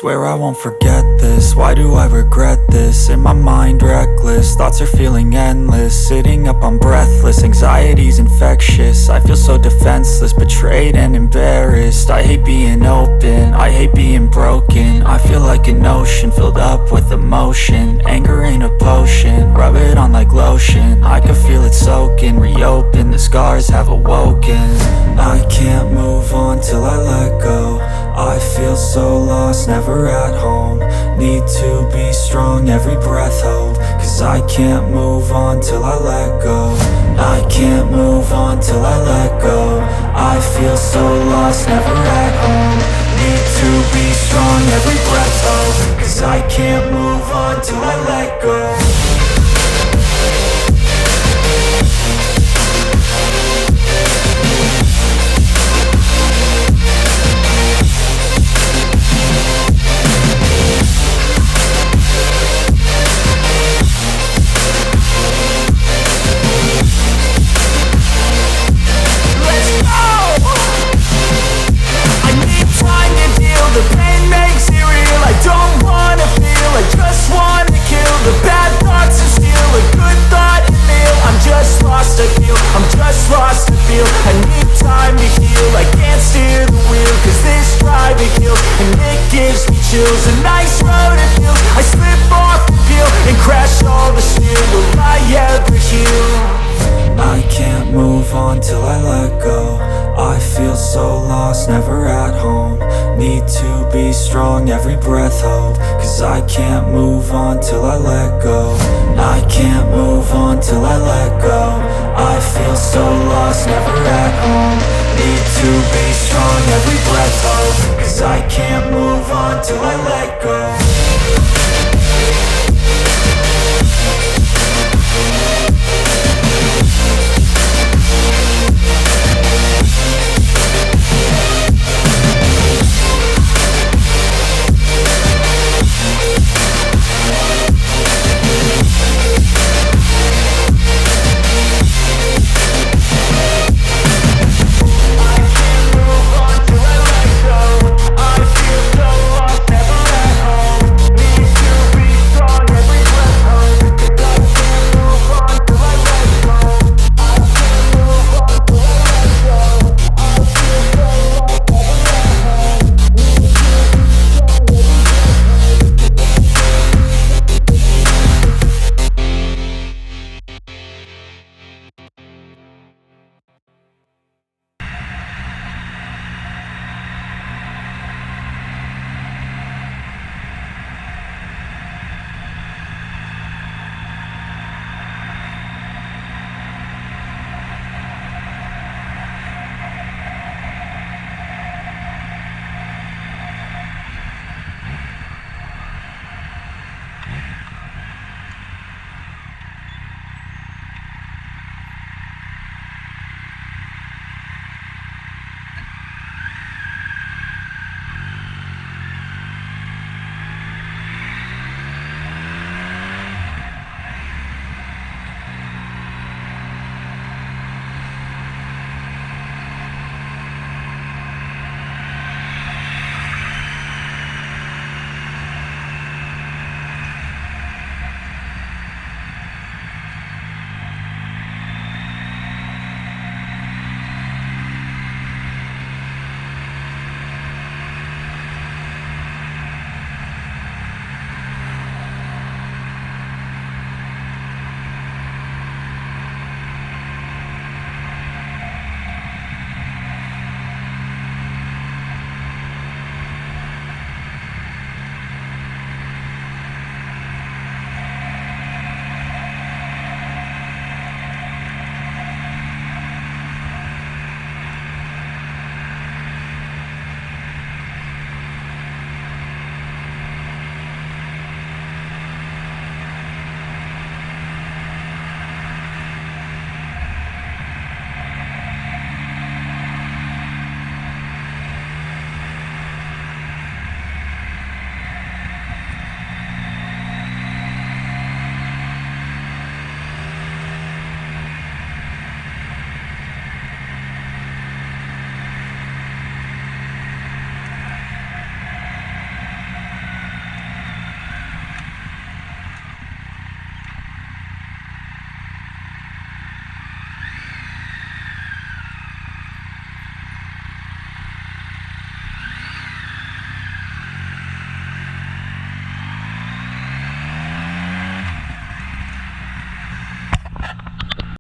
Swear I won't forget this, why do I regret this? In my mind reckless, thoughts are feeling endless. Sitting up, I'm breathless, anxiety's infectious. I feel so defenseless, betrayed and embarrassed. I hate being open, I hate being broken. I feel like an ocean, filled up with emotion. Anger ain't a potion, rub it on like lotion. I can feel it soaking, reopen, the scars have awoken. I can't move on till I let go. I feel so lost, never at home. Need to be strong, every breath hope. Cause I can't move on till I let go. I can't move on till I let go. I feel so lost, never at home. Need to be strong, every breath hope. Cause I can't move on till I let go. I'm just lost to feel, I need time to heal. I can't steer the wheel, cause this drive it kills. And it gives me chills, a nice road it feels. I slip off the peel and crash all the steel. Will I ever heal? I can't move on till I let go. I feel so lost, never at home. Need to be strong, every breath hope. Cause I can't move on till I let go. I can't move on till I let go. I feel so lost, never at home. Need to be strong, every breath hope. Cause I can't move on till I let go.